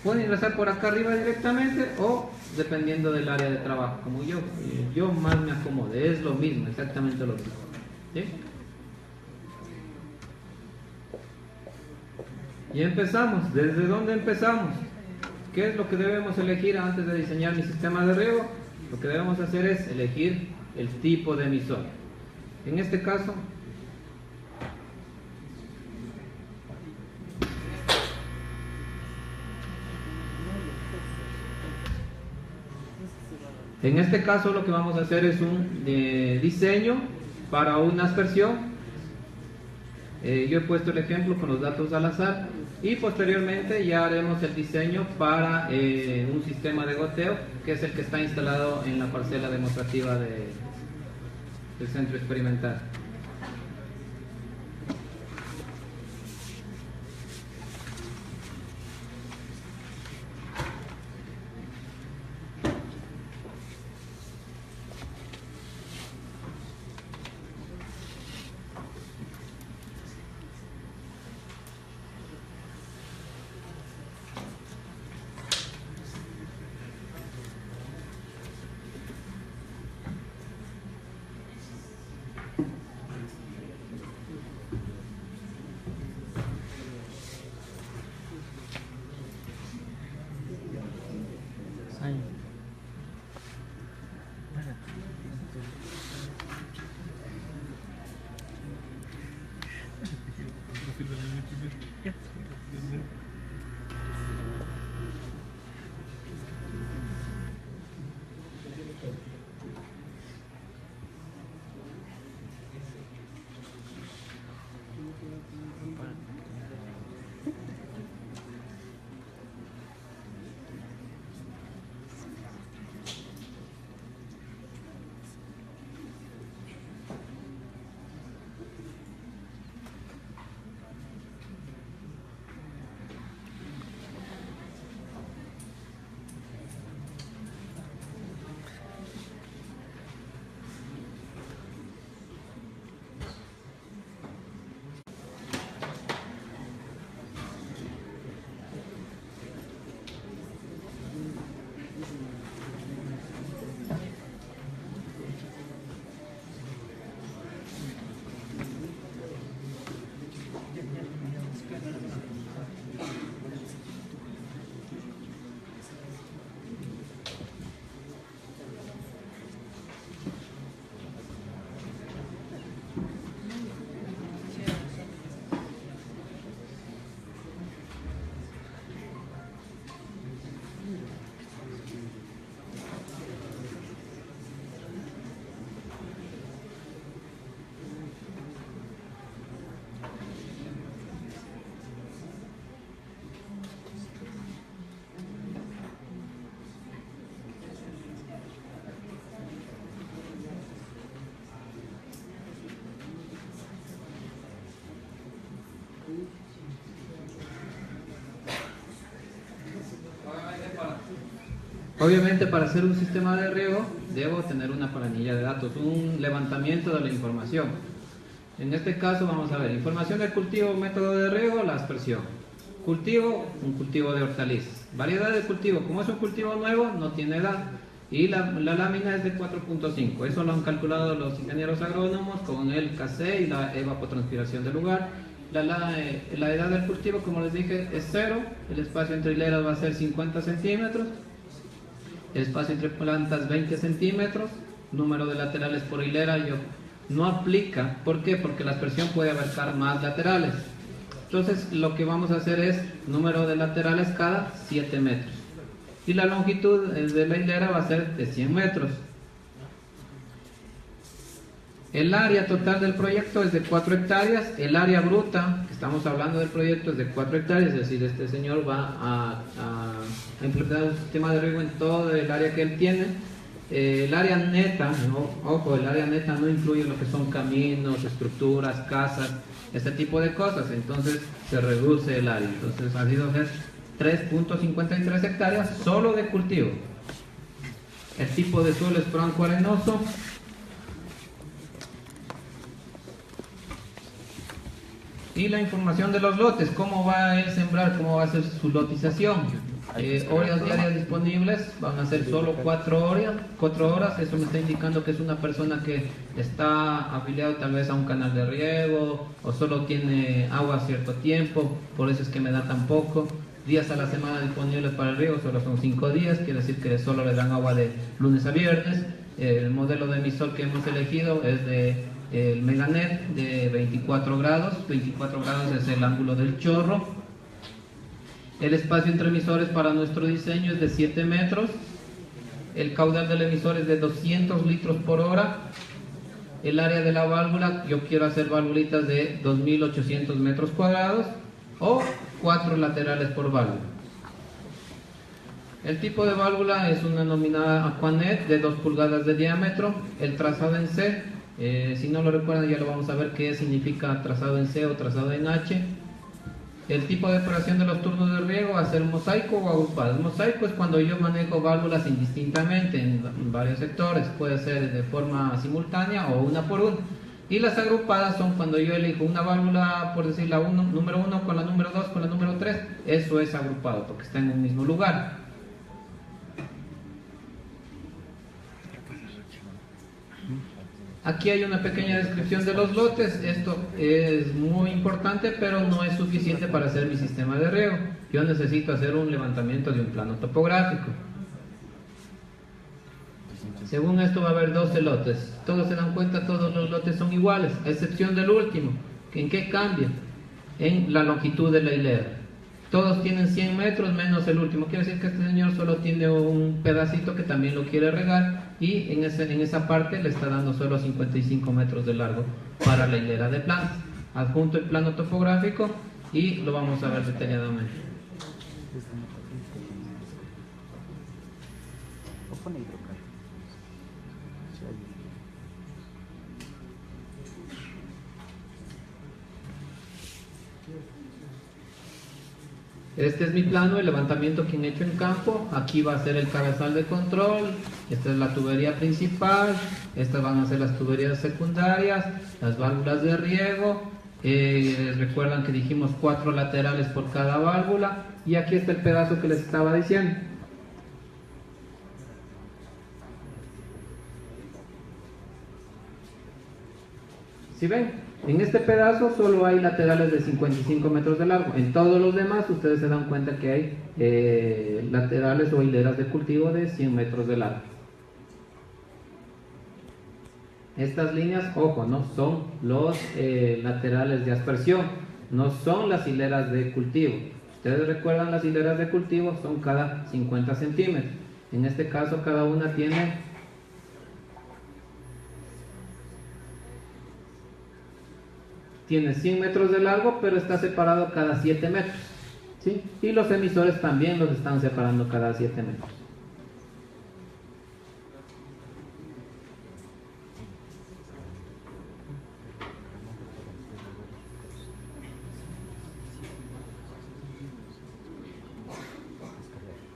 Pueden ingresar por acá arriba directamente o dependiendo del área de trabajo, como yo más me acomode, es lo mismo, exactamente lo mismo. ¿Sí? Y empezamos. ¿Desde dónde empezamos? ¿Qué es lo que debemos elegir antes de diseñar mi sistema de riego? Lo que debemos hacer es elegir el tipo de emisor. En este caso, lo que vamos a hacer es un diseño para una aspersión. Yo he puesto el ejemplo con los datos al azar y posteriormente ya haremos el diseño para un sistema de goteo, que es el que está instalado en la parcela demostrativa del centro experimental. Obviamente, para hacer un sistema de riego debo tener una planilla de datos, un levantamiento de la información. En este caso vamos a ver información del cultivo, método de riego, la aspersión. Cultivo, un cultivo de hortalizas. Variedad de cultivo, como es un cultivo nuevo, no tiene edad. Y la lámina es de 4.5. Eso lo han calculado los ingenieros agrónomos con el KC y la evapotranspiración del lugar. La edad del cultivo, como les dije, es 0. El espacio entre hileras va a ser 50 centímetros. El espacio entre plantas 20 centímetros. Número de laterales por hilera no aplica. ¿Por qué? Porque la aspersión puede abarcar más laterales. Entonces lo que vamos a hacer es número de laterales cada 7 metros. Y la longitud de la hilera va a ser de 100 metros. El área total del proyecto es de 4 hectáreas. El área bruta, que estamos hablando del proyecto, es de 4 hectáreas. Es decir, este señor va a implementar un sistema de riego en todo el área que él tiene. El área neta, ojo, el área neta no incluye lo que son caminos, estructuras, casas, este tipo de cosas. Entonces se reduce el área. Entonces ha sido 3.53 hectáreas solo de cultivo. El tipo de suelo es franco arenoso. Y la información de los lotes, cómo va a él sembrar, cómo va a ser su lotización. Horas diarias disponibles, van a ser solo 4 horas, eso me está indicando que es una persona que está afiliado tal vez a un canal de riego, o solo tiene agua a cierto tiempo, por eso es que me da tan poco. Días a la semana disponibles para el riego, solo son 5 días, quiere decir que solo le dan agua de lunes a viernes. El modelo de emisor que hemos elegido es de el Meganet de 24 grados es el ángulo del chorro. El espacio entre emisores para nuestro diseño es de 7 metros. El caudal del emisor es de 200 litros por hora. El área de la válvula, yo quiero hacer válvulitas de 2800 metros cuadrados o 4 laterales por válvula. El tipo de válvula es una denominada Aquanet de 2 pulgadas de diámetro. El trazado en C, si no lo recuerdan ya lo vamos a ver qué significa trazado en C o trazado en H. El tipo de operación de los turnos de riego va a ser mosaico o agrupado. El mosaico es cuando yo manejo válvulas indistintamente en varios sectores, puede ser de forma simultánea o una por una. Y las agrupadas son cuando yo elijo una válvula, por decir la número 1 con la número 2 con la número 3, eso es agrupado porque está en un mismo lugar. Aquí hay una pequeña descripción de los lotes. Esto es muy importante, pero no es suficiente para hacer mi sistema de riego. Yo necesito hacer un levantamiento de un plano topográfico. Según esto va a haber 12 lotes. Todos se dan cuenta, todos los lotes son iguales, a excepción del último. ¿En qué cambia? En la longitud de la hilera. Todos tienen 100 metros menos el último. Quiere decir que este señor solo tiene un pedacito que también lo quiere regar y en esa parte le está dando solo 55 metros de largo para la hilera de plantas. Adjunto el plano topográfico y lo vamos a ver detalladamente. Este es mi plano, el levantamiento que he hecho en campo. Aquí va a ser el cabezal de control, esta es la tubería principal, estas van a ser las tuberías secundarias, las válvulas de riego. Recuerdan que dijimos 4 laterales por cada válvula, y aquí está el pedazo que les estaba diciendo. ¿Sí ven? En este pedazo solo hay laterales de 55 metros de largo. En todos los demás ustedes se dan cuenta que hay laterales o hileras de cultivo de 100 metros de largo. Estas líneas, ojo, no son los laterales de aspersión, no son las hileras de cultivo. Ustedes recuerdan, las hileras de cultivo son cada 50 centímetros. En este caso cada una tiene tiene 100 metros de largo, pero está separado cada 7 metros, ¿sí? Y los emisores también los están separando cada 7 metros.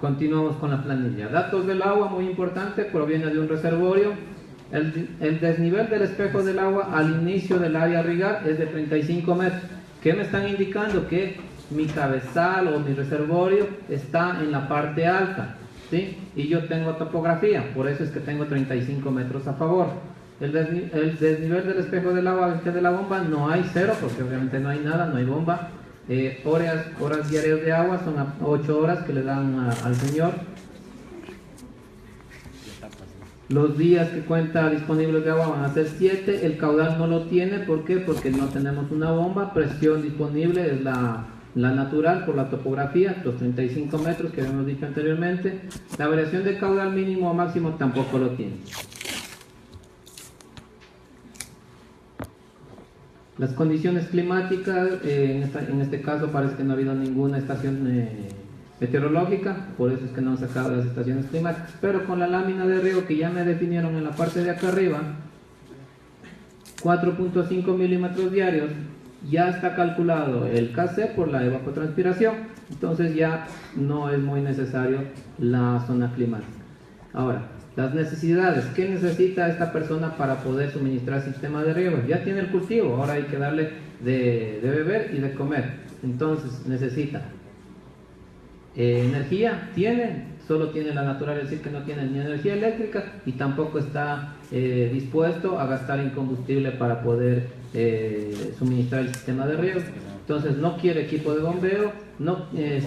Continuamos con la planilla. Datos del agua, muy importante, proviene de un reservorio. El desnivel del espejo del agua al inicio del área a regar es de 35 metros. ¿Qué me están indicando? Que mi cabezal o mi reservorio está en la parte alta, ¿sí? Y yo tengo topografía, por eso es que tengo 35 metros a favor. El desnivel del espejo del agua de la bomba no hay cero, porque obviamente no hay nada, no hay bomba. Horas diarias de agua son 8 horas que le dan al señor. Los días que cuenta disponibles de agua van a ser 7. El caudal no lo tiene, ¿por qué? Porque no tenemos una bomba. Presión disponible es la natural por la topografía, los 35 metros que habíamos dicho anteriormente. La variación de caudal mínimo o máximo tampoco lo tiene. Las condiciones climáticas, en este caso parece que no ha habido ninguna estación meteorológica, por eso es que no han sacado las estaciones climáticas, pero con la lámina de riego que ya me definieron en la parte de acá arriba, 4.5 milímetros diarios, ya está calculado el KC por la evapotranspiración, entonces ya no es muy necesario la zona climática. Ahora, las necesidades, ¿qué necesita esta persona para poder suministrar sistema de riego? Ya tiene el cultivo, ahora hay que darle de beber y de comer. Entonces necesita energía, solo tiene la naturaleza, es decir que no tiene ni energía eléctrica y tampoco está dispuesto a gastar en combustible para poder suministrar el sistema de riego. Entonces no quiere equipo de bombeo,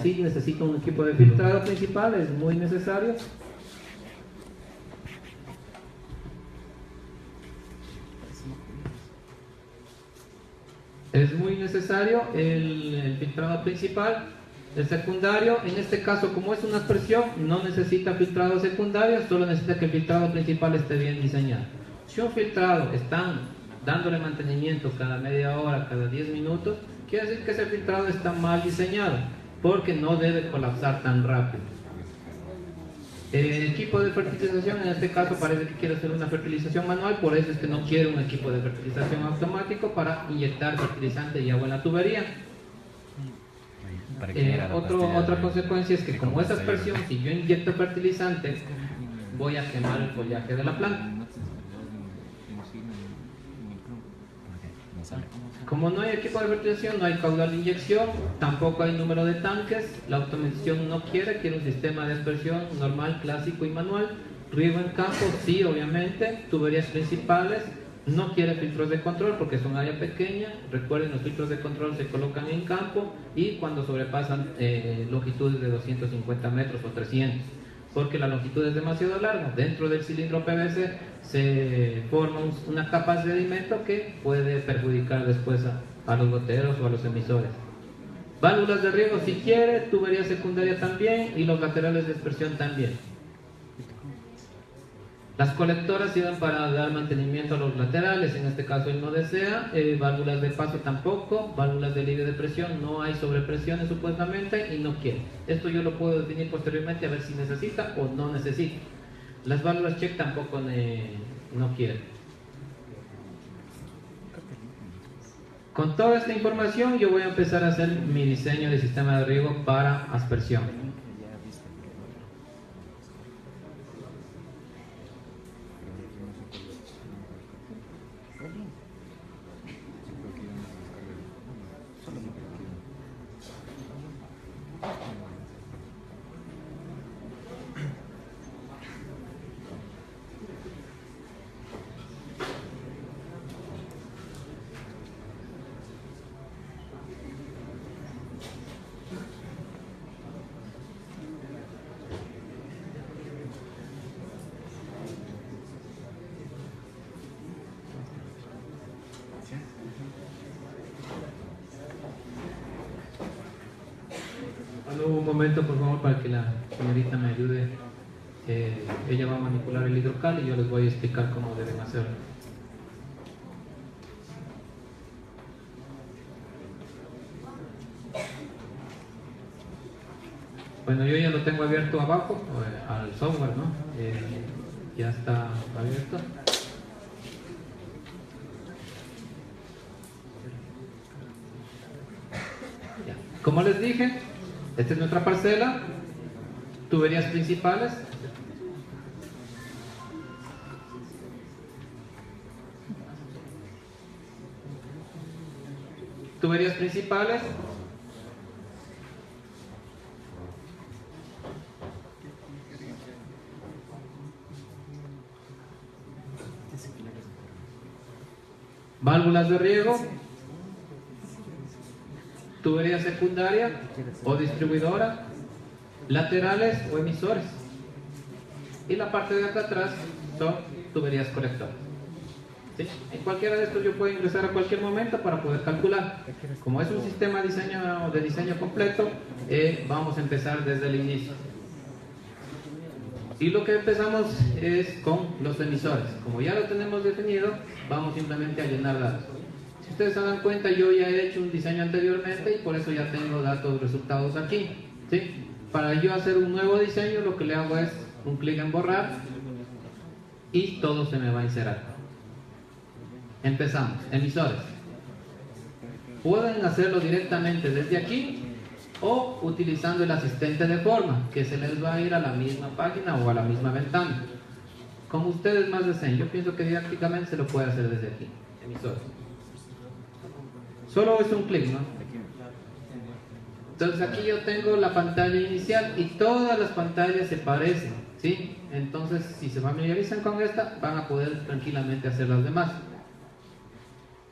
sí necesita un equipo de filtrado principal, es muy necesario. Es muy necesario el filtrado principal. El secundario, en este caso, como es una aspersión, no necesita filtrado secundario, solo necesita que el filtrado principal esté bien diseñado. Si un filtrado están dándole mantenimiento cada media hora, cada 10 minutos, quiere decir que ese filtrado está mal diseñado, porque no debe colapsar tan rápido. El equipo de fertilización, en este caso, parece que quiere hacer una fertilización manual, por eso es que no quiere un equipo de fertilización automático para inyectar fertilizante y agua en la tubería. Otra consecuencia es que como es aspersión, si yo inyecto fertilizante, voy a quemar el follaje de la planta. Como no hay equipo de fertilización, no hay caudal de inyección, tampoco hay número de tanques, la automatización no quiere un sistema de aspersión normal, clásico y manual. Riego en campo, sí, obviamente, tuberías principales. No quiere filtros de control porque es un área pequeña. Recuerden, los filtros de control se colocan en campo y cuando sobrepasan longitudes de 250 metros o 300, porque la longitud es demasiado larga. Dentro del cilindro PVC se forma una capa de sedimento que puede perjudicar después a los goteros o a los emisores. Válvulas de riego si quiere, tubería secundaria también y los laterales de dispersión también. Las colectoras sirven para dar mantenimiento a los laterales, en este caso él no desea. Válvulas de paso tampoco, válvulas de alivio de presión, no hay sobrepresiones supuestamente y no quiere. Esto yo lo puedo definir posteriormente a ver si necesita o no necesita. Las válvulas check tampoco no quiere. Con toda esta información yo voy a empezar a hacer mi diseño de sistema de riego para aspersión. Un momento, por favor, para que la señorita me ayude. Ella va a manipular el hidrocal y yo les voy a explicar cómo deben hacerlo. Bueno, yo ya lo tengo abierto abajo, al software, ¿no? Ya está abierto. Ya. Como les dije, esta es nuestra parcela, tuberías principales. Tuberías principales. Válvulas de riego. Tubería secundaria o distribuidora, laterales o emisores, y la parte de acá atrás son tuberías colectoras. ¿Sí? En cualquiera de estos yo puedo ingresar a cualquier momento para poder calcular. Como es un sistema de diseño completo, vamos a empezar desde el inicio. Y lo que empezamos es con los emisores. Como ya lo tenemos definido, vamos simplemente a llenar datos. Si ustedes se dan cuenta, yo ya he hecho un diseño anteriormente y por eso ya tengo datos, resultados aquí, ¿sí? Para yo hacer un nuevo diseño, lo que le hago es un clic en borrar y todo se me va a inserar. Empezamos. Emisores. Pueden hacerlo directamente desde aquí o utilizando el asistente de forma, que se les va a ir a la misma página o a la misma ventana. Como ustedes más deseen. Yo pienso que didácticamente se lo puede hacer desde aquí. Emisores. Solo es un clic, ¿no? Entonces aquí yo tengo la pantalla inicial y todas las pantallas se parecen, ¿sí? Entonces si se familiarizan con esta, van a poder tranquilamente hacer las demás.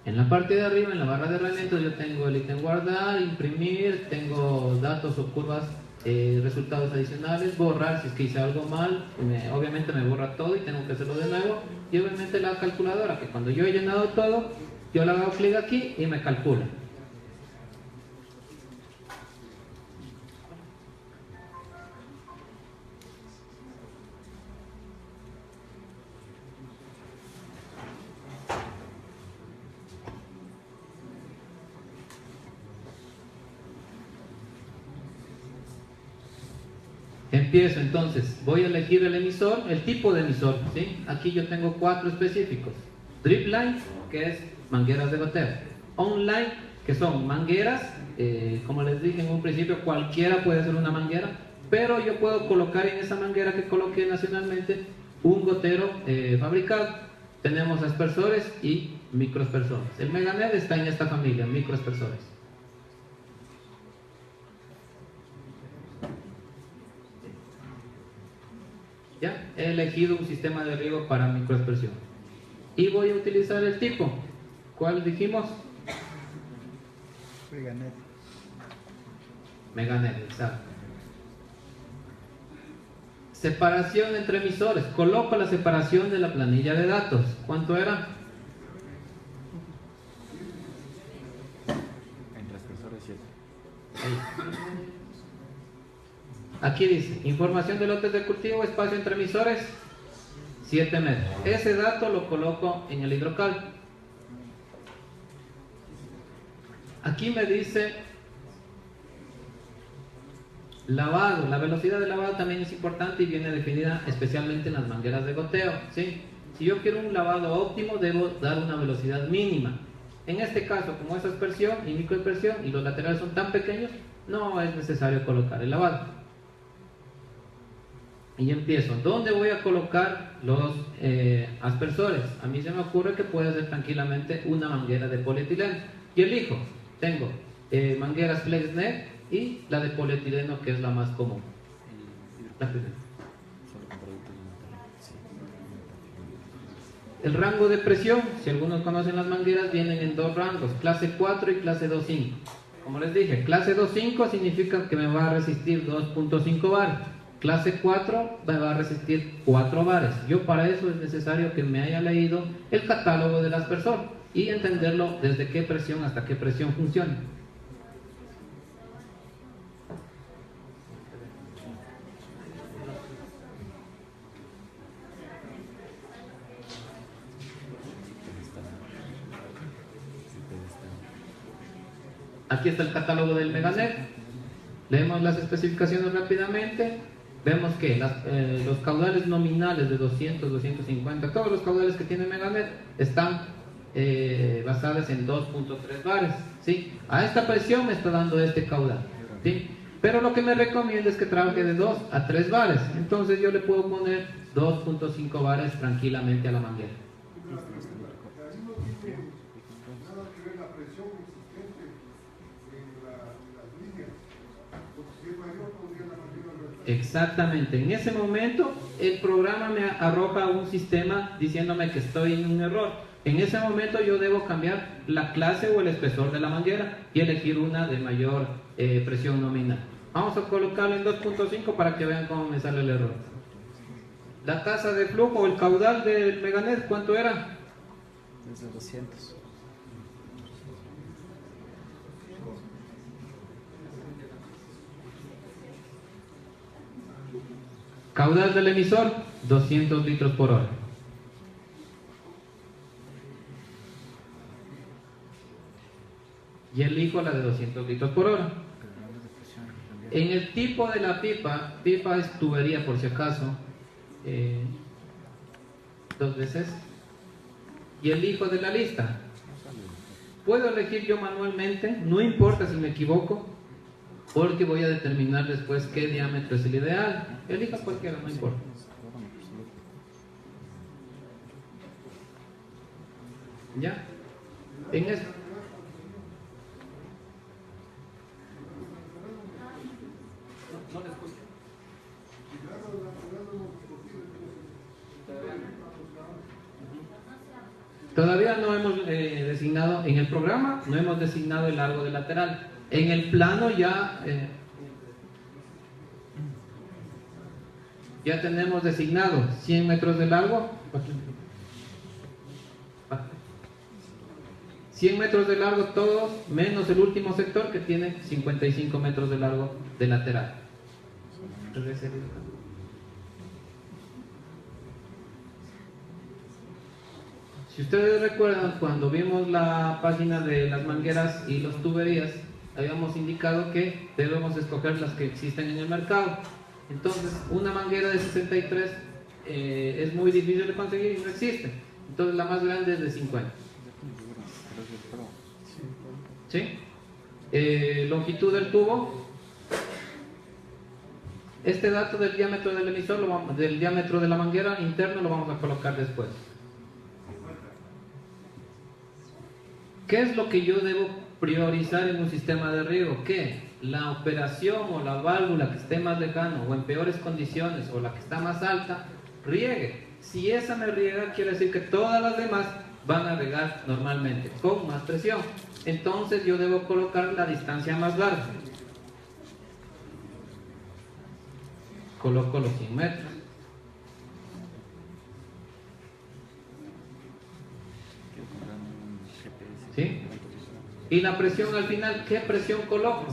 En la parte de arriba, en la barra de herramientas, yo tengo el ítem guardar, imprimir, tengo datos o curvas, resultados adicionales, borrar si es que hice algo mal, obviamente me borra todo y tengo que hacerlo de nuevo, y obviamente la calculadora, que cuando yo he llenado todo, yo le hago clic aquí y me calcula. Empiezo entonces, voy a elegir el emisor, el tipo de emisor, ¿sí? Aquí yo tengo 4 específicos. Drip line, que es mangueras de goteo. Online, que son mangueras, como les dije en un principio, cualquiera puede ser una manguera, pero yo puedo colocar en esa manguera que coloqué nacionalmente un gotero fabricado. Tenemos aspersores y microaspersores. El Meganet está en esta familia, microaspersores. ¿Ya? He elegido un sistema de riego para microaspersión y voy a utilizar el tipo. ¿Cuál dijimos? Meganet. Meganet, exacto. Separación entre emisores. Coloco la separación de la planilla de datos. ¿Cuánto era? Entre aspersores 7. Ahí. Aquí dice, información de lotes de cultivo, espacio entre emisores, 7 metros. Ese dato lo coloco en el hidrocal. Aquí me dice lavado. La velocidad de lavado también es importante y viene definida especialmente en las mangueras de goteo, ¿sí? Si yo quiero un lavado óptimo, debo dar una velocidad mínima. En este caso, como es aspersión y microaspersión y los laterales son tan pequeños, no es necesario colocar el lavado. Y empiezo. ¿Dónde voy a colocar los aspersores? A mí se me ocurre que puede ser tranquilamente una manguera de polietileno. Y elijo. Tengo mangueras FlexNet y la de polietileno, que es la más común. La primera. El rango de presión, si algunos conocen las mangueras, vienen en 2 rangos, clase 4 y clase 2.5. Como les dije, clase 2.5 significa que me va a resistir 2.5 bares. Clase 4 me va a resistir 4 bares. Yo para eso es necesario que me haya leído el catálogo del aspersor y entenderlo desde qué presión hasta qué presión funciona. Aquí está el catálogo del Meganet. Leemos las especificaciones rápidamente. Vemos que los caudales nominales de 200, 250, todos los caudales que tiene Meganet están basados en 2.3 bares, ¿sí? A esta presión me está dando este caudal, ¿sí? Pero lo que me recomienda es que trabaje de 2 a 3 bares. Entonces yo le puedo poner 2.5 bares tranquilamente a la manguera. Exactamente, en ese momento el programa me arroja un sistema diciéndome que estoy en un error. En ese momento yo debo cambiar la clase o el espesor de la manguera y elegir una de mayor presión nominal. Vamos a colocarlo en 2.5 para que vean cómo me sale el error. La tasa de flujo o el caudal del Meganet, ¿cuánto era? Desde 200. Caudal del emisor, 200 litros por hora. Y elijo la de 200 litros por hora. En el tipo de la pipa, pipa es tubería por si acaso, 2 veces. Y elijo de la lista. Puedo elegir yo manualmente, no importa si me equivoco, porque voy a determinar después qué diámetro es el ideal. Elija cualquiera, no importa. ¿Ya? Todavía no hemos designado, en el programa no hemos designado el largo del lateral. En el plano ya tenemos designado 100 metros de largo. 100 metros de largo todos, menos el último sector que tiene 55 metros de largo de lateral. Si ustedes recuerdan, cuando vimos la página de las mangueras y las tuberías, habíamos indicado que debemos escoger las que existen en el mercado. Entonces, una manguera de 63 es muy difícil de conseguir y no existe. Entonces, la más grande es de 50. ¿Sí? Longitud del tubo. Este dato del diámetro del emisor, del diámetro de la manguera interno, lo vamos a colocar después. ¿Qué es lo que yo debo priorizar en un sistema de riego? Que la operación o la válvula que esté más lejano o en peores condiciones o la que está más alta, riegue. Si esa me riega, quiere decir que todas las demás van a regar normalmente, con más presión. Entonces yo debo colocar la distancia más larga. Coloco los 100 metros. ¿Sí? Y la presión al final, ¿qué presión coloco?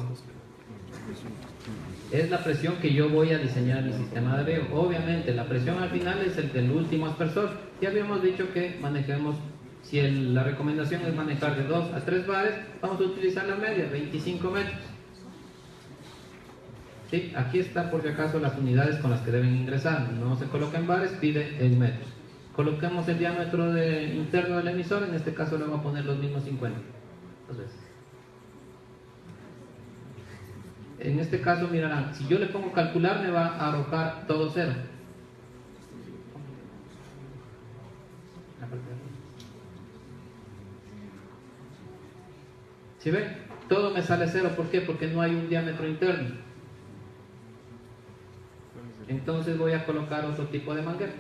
Es la presión que yo voy a diseñar mi sistema de riego. Obviamente la presión al final es el del último aspersor. Ya habíamos dicho que manejemos, si la recomendación es manejar de 2 a 3 bares, vamos a utilizar la media, 25 metros. ¿Sí? Aquí está por si acaso las unidades con las que deben ingresar. No se coloca en bares, pide en metros. Coloquemos el diámetro interno del emisor, en este caso le vamos a poner los mismos 50. Entonces, en este caso mirarán, si yo le pongo calcular me va a arrojar todo cero. ¿Sí ven? Todo me sale cero. ¿Por qué? Porque no hay un diámetro interno. Entonces voy a colocar otro tipo de manguera.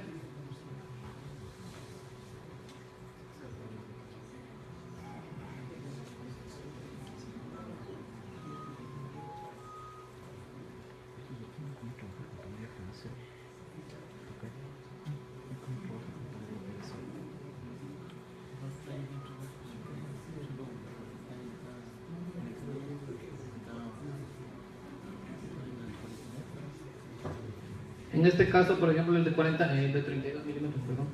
En este caso, por ejemplo, el de 32 milímetros, perdón,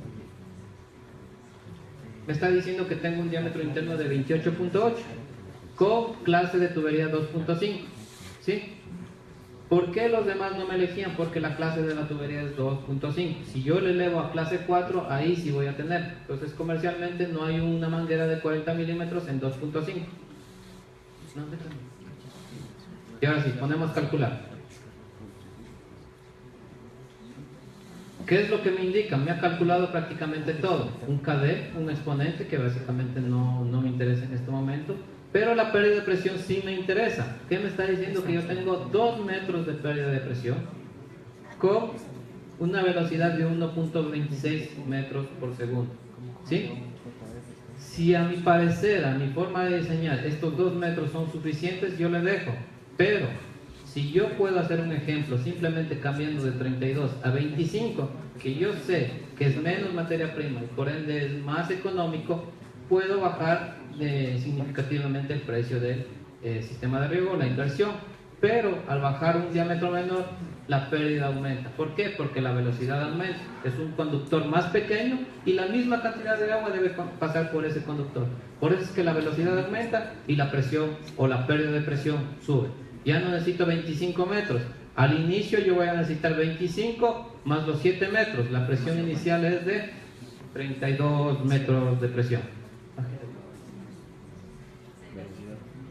me está diciendo que tengo un diámetro interno de 28.8 con clase de tubería 2.5. ¿Sí? ¿Por qué los demás no me elegían? Porque la clase de la tubería es 2.5. Si yo le elevo a clase 4, ahí sí voy a tener. Entonces, comercialmente no hay una manguera de 40 milímetros en 2.5. Y ahora sí, ponemos calcular. ¿Qué es lo que me indica? Me ha calculado prácticamente todo. Un KD, un exponente que básicamente no me interesa en este momento, pero la pérdida de presión sí me interesa. ¿Qué me está diciendo? Que yo tengo 2 metros de pérdida de presión con una velocidad de 1.26 metros por segundo. ¿Sí? Si a mi parecer, a mi forma de diseñar, estos 2 metros son suficientes, yo le dejo. Pero si yo puedo hacer un ejemplo simplemente cambiando de 32 a 25, que yo sé que es menos materia prima y por ende es más económico, puedo bajar significativamente el precio del sistema de riego, la inversión. Pero al bajar un diámetro menor, la pérdida aumenta. ¿Por qué? Porque la velocidad aumenta. Es un conductor más pequeño y la misma cantidad de agua debe pasar por ese conductor. Por eso es que la velocidad aumenta y la presión o la pérdida de presión sube. Ya no necesito 25 metros. Al inicio yo voy a necesitar 25 más los 7 metros. La presión inicial es de 32 metros de presión.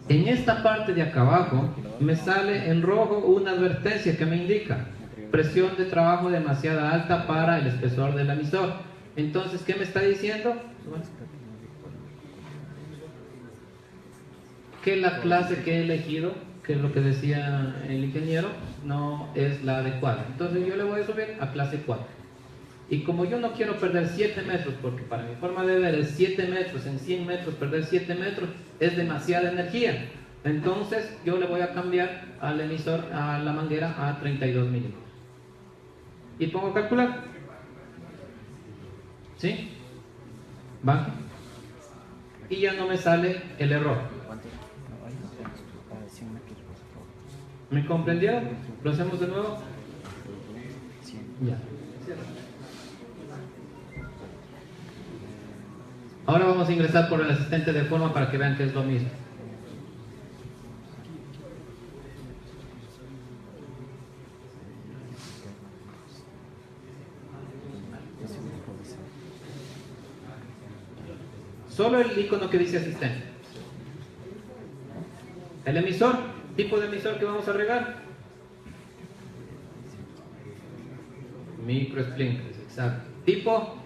En esta parte de acá abajo me sale en rojo una advertencia que me indica presión de trabajo demasiado alta para el espesor del emisor. Entonces, ¿qué me está diciendo? Que la clase que he elegido, que es lo que decía el ingeniero, no es la adecuada. Entonces yo le voy a subir a clase 4. Y como yo no quiero perder 7 metros, porque para mi forma de ver es 7 metros, en 100 metros perder 7 metros es demasiada energía. Entonces yo le voy a cambiar al emisor, a la manguera, a 32 milímetros. Y pongo a calcular. ¿Sí? Baje. Y ya no me sale el error. ¿Cuánto? No, ahí no tenemos 100 metros por favor. ¿Me comprendieron? ¿Lo hacemos de nuevo? 100. Ya. Ahora vamos a ingresar por el asistente de forma para que vean que es lo mismo. Solo el icono que dice asistente. El emisor, tipo de emisor que vamos a regar. Microsprinklers, exacto. Tipo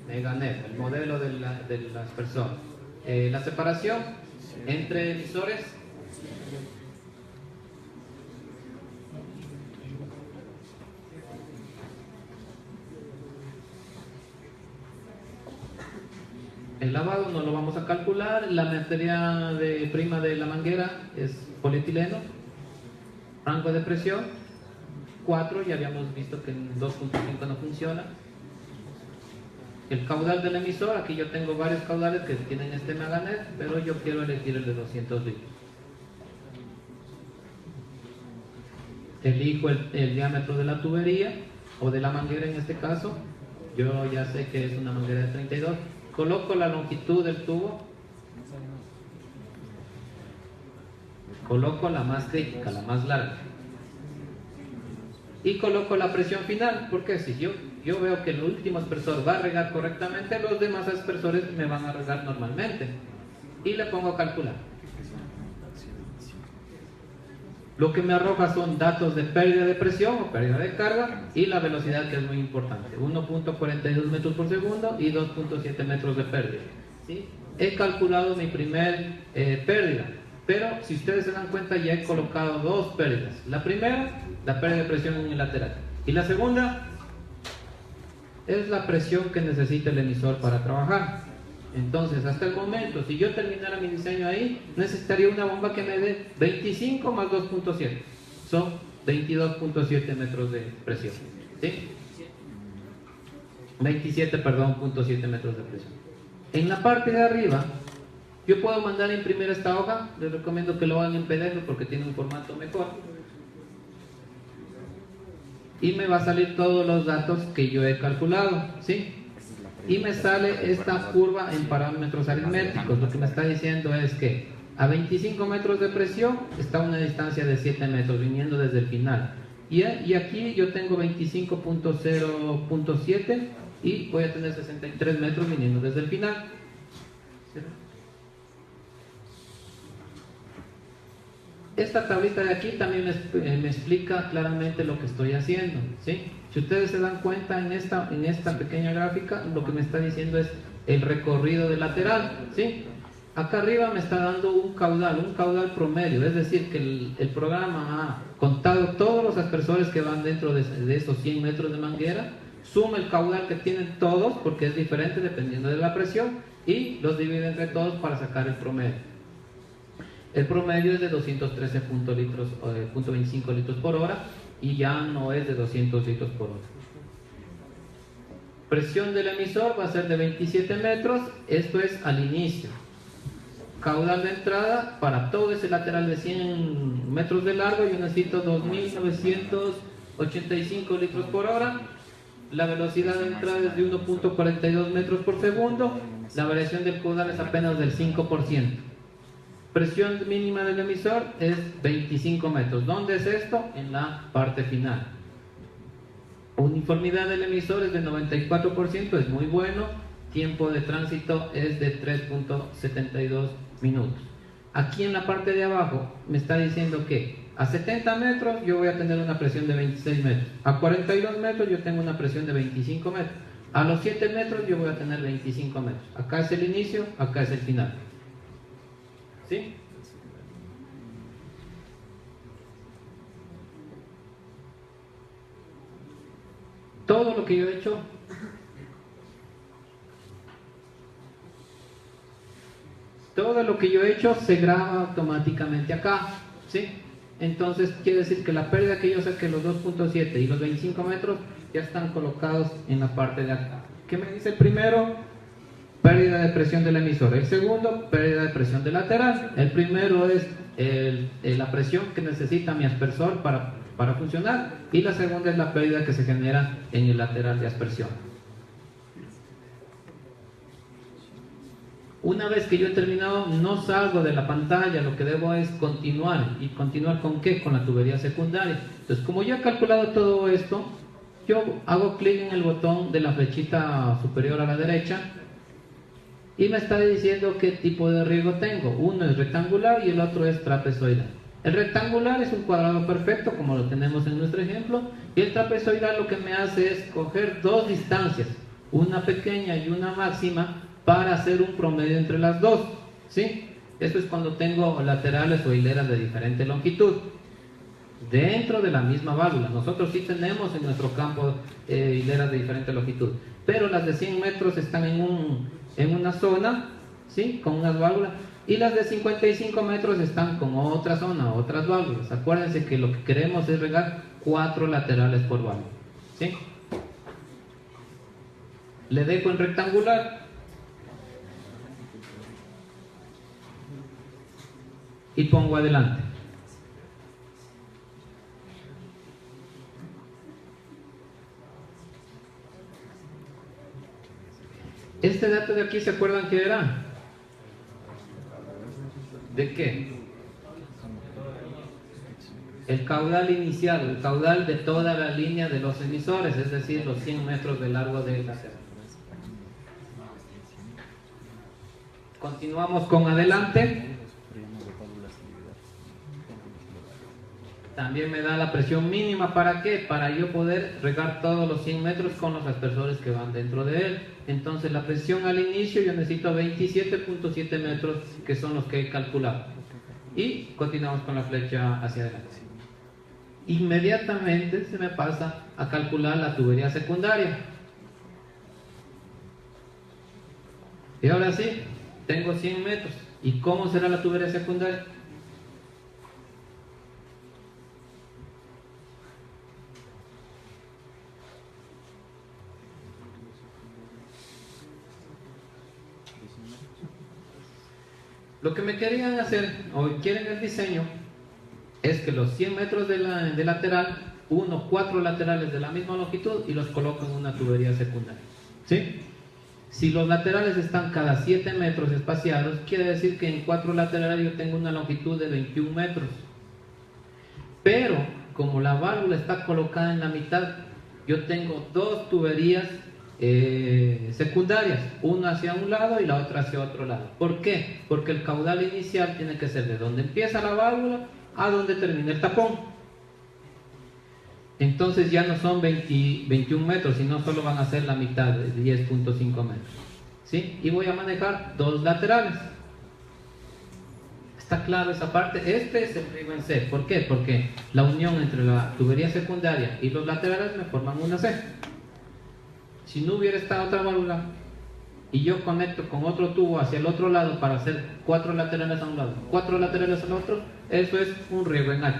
Meganet, el modelo de las personas. La separación entre emisores. El lavado no lo vamos a calcular. La materia prima de la manguera es polietileno. Rango de presión 4, ya habíamos visto que en 2.5 no funciona. El caudal del emisor, aquí yo tengo varios caudales que tienen este Meganet, pero yo quiero elegir el de 200 litros. Elijo el diámetro de la tubería o de la manguera en este caso. Yo ya sé que es una manguera de 32. Coloco la longitud del tubo. Coloco la más crítica, la más larga. Y coloco la presión final, porque si yo veo que el último aspersor va a regar correctamente, los demás aspersores me van a regar normalmente. Y le pongo a calcular. Lo que me arroja son datos de pérdida de presión o pérdida de carga y la velocidad, que es muy importante, 1.42 metros por segundo y 2.7 metros de pérdida. ¿Sí? He calculado mi primer pérdida, pero si ustedes se dan cuenta ya he colocado dos pérdidas. La primera, la pérdida de presión en el lateral, y la segunda es la presión que necesita el emisor para trabajar. Entonces, hasta el momento, si yo terminara mi diseño ahí, necesitaría una bomba que me dé 25 más 2.7. Son 22.7 metros de presión. ¿Sí? 27, perdón, 0.7 metros de presión. En la parte de arriba, yo puedo mandar a imprimir esta hoja. Les recomiendo que lo hagan en PDF porque tiene un formato mejor. Y me va a salir todos los datos que yo he calculado. ¿Sí? Y me sale esta curva en parámetros aritméticos. Lo que me está diciendo es que a 25 metros de presión está a una distancia de 7 metros viniendo desde el final. Y aquí yo tengo 25.0.7 y voy a tener 63 metros viniendo desde el final. Esta tablita de aquí también me explica claramente lo que estoy haciendo. ¿Sí? Si ustedes se dan cuenta en esta pequeña gráfica, lo que me está diciendo es el recorrido del lateral. ¿Sí? Acá arriba me está dando un caudal promedio, es decir, que el programa ha contado todos los aspersores que van dentro de esos 100 metros de manguera, suma el caudal que tienen todos, porque es diferente dependiendo de la presión, y los divide entre todos para sacar el promedio. El promedio es de 213.25 litros por hora y ya no es de 200 litros por hora. Presión del emisor va a ser de 27 metros, esto es al inicio. Caudal de entrada para todo ese lateral de 100 metros de largo, yo necesito 2.985 litros por hora. La velocidad de entrada es de 1.42 metros por segundo. La variación del caudal es apenas del 5%. Presión mínima del emisor es 25 metros. ¿Dónde es esto? En la parte final. Uniformidad del emisor es de 94%, es muy bueno. Tiempo de tránsito es de 3.72 minutos. Aquí en la parte de abajo me está diciendo que a 70 metros yo voy a tener una presión de 26 metros. A 42 metros yo tengo una presión de 25 metros. A los 7 metros yo voy a tener 25 metros. Acá es el inicio, acá es el final. ¿Sí? todo lo que yo he hecho se graba automáticamente acá, ¿sí? Entonces quiere decir que la pérdida que yo saqué, los 2.7 y los 25 metros, ya están colocados en la parte de acá. ¿Qué me dice el primero? Pérdida de presión del emisor. El segundo, pérdida de presión del lateral. El primero es la presión que necesita mi aspersor para funcionar, y la segunda es la pérdida que se genera en el lateral de aspersión. Una vez que yo he terminado, no salgo de la pantalla, lo que debo es continuar. ¿Y continuar con qué? Con la tubería secundaria. Entonces, como ya he calculado todo esto, yo hago clic en el botón de la flechita superior a la derecha y me está diciendo qué tipo de riego tengo. Uno es rectangular y el otro es trapezoidal. El rectangular es un cuadrado perfecto, como lo tenemos en nuestro ejemplo, y el trapezoidal lo que me hace es coger dos distancias, una pequeña y una máxima, para hacer un promedio entre las dos, ¿sí? Eso es cuando tengo laterales o hileras de diferente longitud dentro de la misma válvula. Nosotros sí tenemos en nuestro campo hileras de diferente longitud, pero las de 100 metros están en una zona, ¿sí? Con unas válvulas, y las de 55 metros están con otra zona, otras válvulas. Acuérdense que lo que queremos es regar 4 laterales por válvula, ¿sí? Le dejo en rectangular y pongo adelante. Este dato de aquí, ¿se acuerdan qué era? ¿De qué? El caudal inicial, el caudal de toda la línea de los emisores, es decir, los 100 metros de largo del lateral. Continuamos con adelante. También me da la presión mínima. ¿Para qué? Para yo poder regar todos los 100 metros con los aspersores que van dentro de él. Entonces la presión al inicio yo necesito 27.7 metros, que son los que he calculado. Y continuamos con la flecha hacia adelante. Inmediatamente se me pasa a calcular la tubería secundaria. Y ahora sí, tengo 100 metros. ¿Y cómo será la tubería secundaria? Lo que me querían hacer, o quieren el diseño, es que los 100 metros de lateral, 4 laterales de la misma longitud, y los coloco en una tubería secundaria, ¿sí? Si los laterales están cada 7 metros espaciados, quiere decir que en 4 laterales yo tengo una longitud de 21 metros. Pero, como la válvula está colocada en la mitad, yo tengo 2 tuberías secundarias, una hacia un lado y la otra hacia otro lado. ¿Por qué? Porque el caudal inicial tiene que ser de donde empieza la válvula a donde termina el tapón. Entonces ya no son 21 metros, sino solo van a ser la mitad, de 10.5 metros, ¿sí? Y voy a manejar 2 laterales. ¿Está claro esa parte? Este es el riego en C. ¿Por qué? Porque la unión entre la tubería secundaria y los laterales me forman una C. Si no hubiera esta otra válvula y yo conecto con otro tubo hacia el otro lado para hacer 4 laterales a un lado, 4 laterales al otro, eso es un riego en H.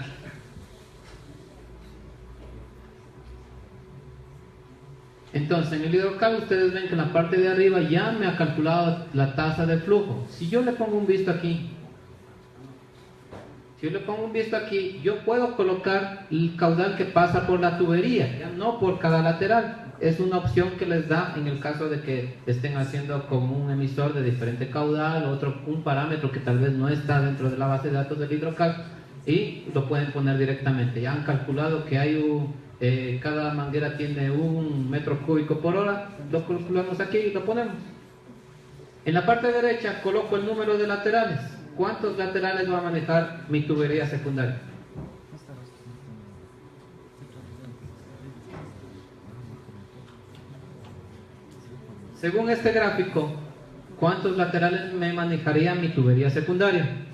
Entonces, en el hidrocal ustedes ven que en la parte de arriba ya me ha calculado la tasa de flujo. Si yo le pongo un visto aquí, yo puedo colocar el caudal que pasa por la tubería, ya no por cada lateral. Es una opción que les da en el caso de que estén haciendo con un emisor de diferente caudal, un parámetro que tal vez no está dentro de la base de datos del hidrocal, y lo pueden poner directamente. Ya han calculado que hay cada manguera tiene 1 metro cúbico por hora, lo calculamos aquí y lo ponemos. En la parte derecha coloco el número de laterales. ¿Cuántos laterales va a manejar mi tubería secundaria? Según este gráfico, ¿cuántos laterales me manejaría mi tubería secundaria?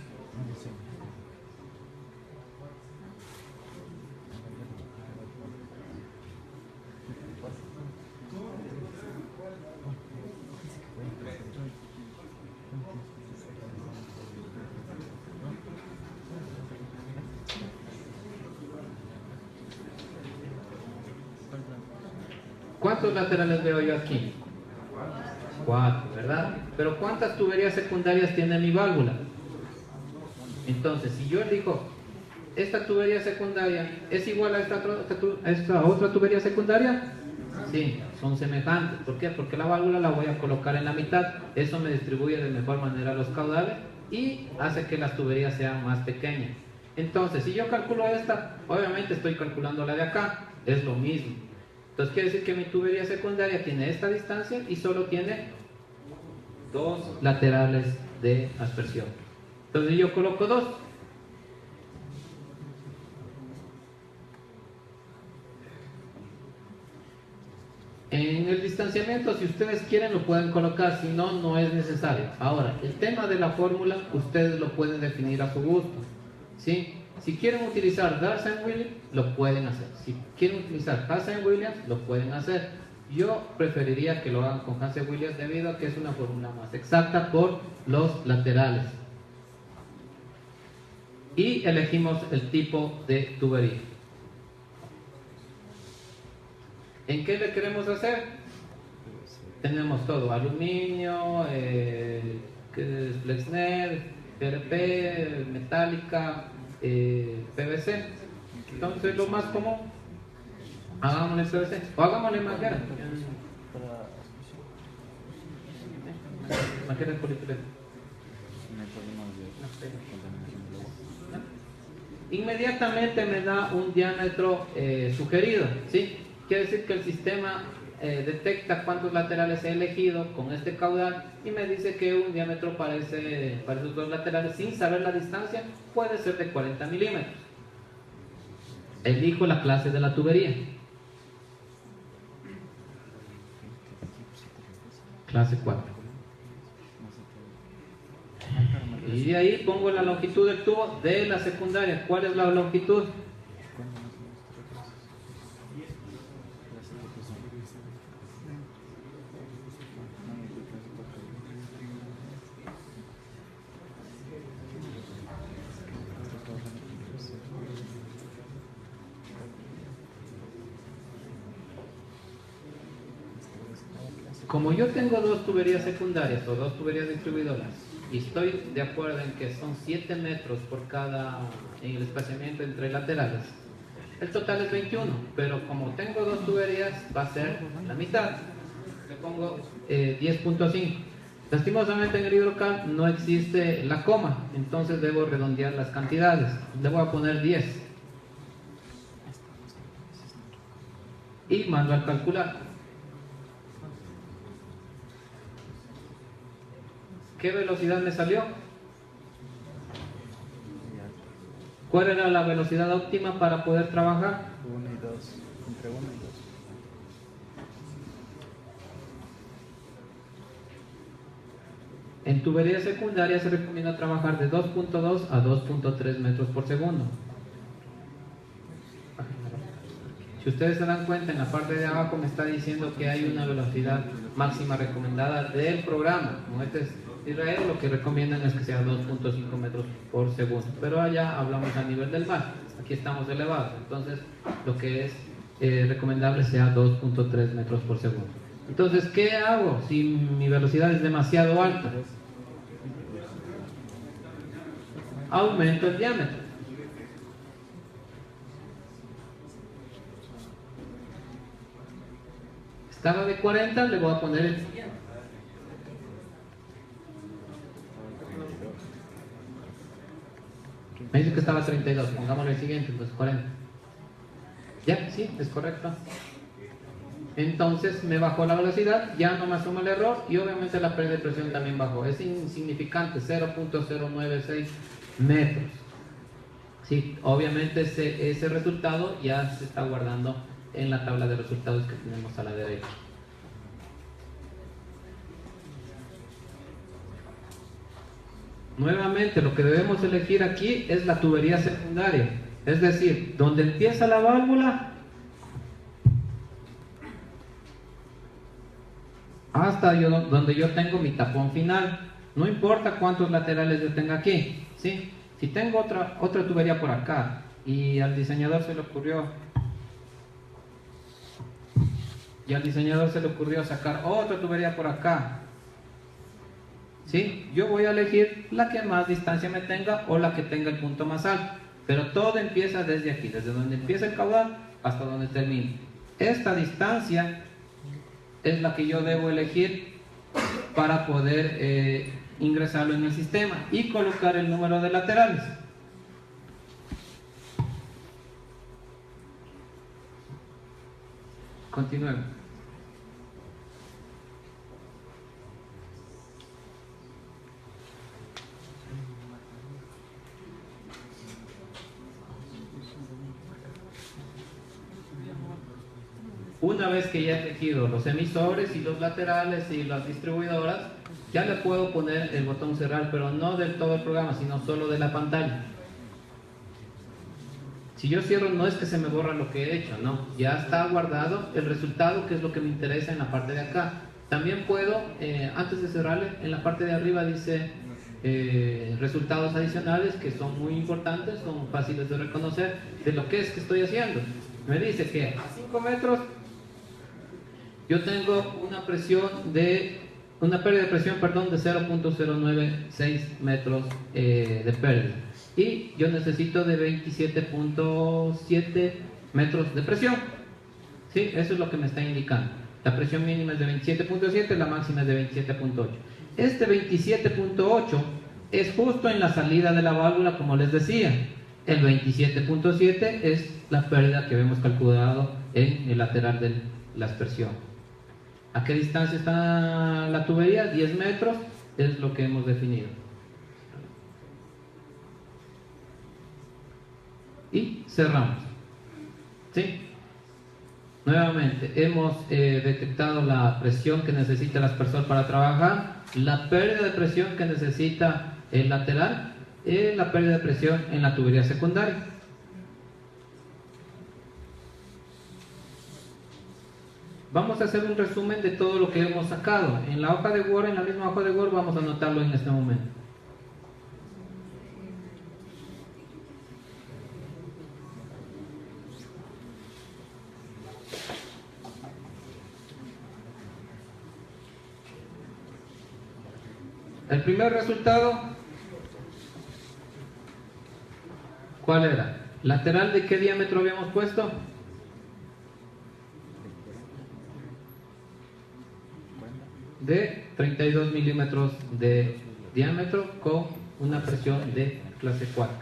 ¿Cuántos laterales veo yo aquí? 4, ¿verdad? Pero ¿cuántas tuberías secundarias tiene mi válvula? Entonces, si yo elijo esta tubería secundaria, ¿es igual a esta otra tubería secundaria? Sí, son semejantes. ¿Por qué? Porque la válvula la voy a colocar en la mitad. Eso me distribuye de mejor manera los caudales y hace que las tuberías sean más pequeñas. Entonces, si yo calculo esta, obviamente estoy calculando la de acá, es lo mismo. Entonces quiere decir que mi tubería secundaria tiene esta distancia y solo tiene 2 laterales de aspersión. Entonces yo coloco 2. En el distanciamiento, si ustedes quieren, lo pueden colocar, si no, no es necesario. Ahora, el tema de la fórmula, ustedes lo pueden definir a su gusto, ¿sí? Si quieren utilizar Darcy-Williams, lo pueden hacer. Si quieren utilizar Hazen-Williams, lo pueden hacer. Yo preferiría que lo hagan con Hazen-Williams debido a que es una fórmula más exacta por los laterales. Y elegimos el tipo de tubería. ¿En qué le queremos hacer? Tenemos todo: aluminio, Flexner, PRP, metálica, PVC. Entonces lo más común, hagámosle PVC o hagámosle manguera. Manguera de polietileno. Inmediatamente me da un diámetro sugerido, ¿sí? Quiere decir que el sistema detecta cuántos laterales he elegido con este caudal y me dice que un diámetro para esos 2 laterales, sin saber la distancia, puede ser de 40 milímetros. Elijo la clase de la tubería. Clase 4. Y de ahí pongo la longitud del tubo de la secundaria. ¿Cuál es la longitud? Como yo tengo 2 tuberías secundarias o 2 tuberías distribuidoras y estoy de acuerdo en que son 7 metros por cada en el espaciamiento entre laterales, el total es 21, pero como tengo 2 tuberías va a ser la mitad. Le pongo 10.5. Lastimosamente en el hidrocal no existe la coma, entonces debo redondear las cantidades. Le voy a poner 10 y mando al calcular. ¿Qué velocidad me salió? ¿Cuál era la velocidad óptima para poder trabajar? 1 y 2, entre 1 y 2. En tubería secundaria se recomienda trabajar de 2.2 a 2.3 metros por segundo. Si ustedes se dan cuenta, en la parte de abajo me está diciendo que hay una velocidad máxima recomendada del programa. Como este es Israel, lo que recomiendan es que sea 2.5 metros por segundo. Pero allá hablamos a nivel del mar. Aquí estamos elevados. Entonces, lo que es recomendable sea 2.3 metros por segundo. Entonces, ¿qué hago si mi velocidad es demasiado alta? Aumento el diámetro. Estaba de 40, le voy a poner el siguiente. Me dice que estaba 32, pongámosle el siguiente, pues 40. Ya, sí, es correcto. Entonces me bajó la velocidad, ya no me asuma el error y obviamente la pérdida de presión también bajó. Es insignificante, 0.096 metros. Sí, obviamente ese resultado ya se está guardando en la tabla de resultados que tenemos a la derecha. Nuevamente, lo que debemos elegir aquí es la tubería secundaria, es decir, donde empieza la válvula hasta donde yo tengo mi tapón final. No importa cuántos laterales yo tenga aquí, ¿sí? Si tengo otra tubería por acá y al diseñador se le ocurrió y al diseñador se le ocurrió sacar otra tubería por acá. ¿Sí? Yo voy a elegir la que más distancia me tenga o la que tenga el punto más alto, pero todo empieza desde aquí, desde donde empieza el caudal hasta donde termina. Esta distancia es la que yo debo elegir para poder ingresarlo en el sistema y colocar el número de laterales. Continuemos. Una vez que ya he elegido los emisores y los laterales y las distribuidoras, ya le puedo poner el botón cerrar, pero no del todo el programa, sino solo de la pantalla. Si yo cierro, no es que se me borra lo que he hecho, no, ya está guardado el resultado, que es lo que me interesa en la parte de acá. También puedo, antes de cerrarle, en la parte de arriba dice resultados adicionales, que son muy importantes, son fáciles de reconocer de lo que es que estoy haciendo. Me dice que a 5 metros yo tengo una pérdida de presión, de 0.096 metros de pérdida, y yo necesito de 27.7 metros de presión. ¿Sí? Eso es lo que me está indicando. La presión mínima es de 27.7, la máxima es de 27.8. Este 27.8 es justo en la salida de la válvula, como les decía. El 27.7 es la pérdida que habíamos calculado en el lateral de la aspersión. ¿A qué distancia está la tubería? 10 metros es lo que hemos definido. Y cerramos. ¿Sí? Nuevamente, hemos detectado la presión que necesita el aspersor para trabajar, la pérdida de presión que necesita el lateral y la pérdida de presión en la tubería secundaria. Vamos a hacer un resumen de todo lo que hemos sacado. En la hoja de Word, en la misma hoja de Word, vamos a anotarlo en este momento. El primer resultado, ¿cuál era? ¿Lateral de qué diámetro habíamos puesto? De 32 milímetros de diámetro con una presión de clase 4.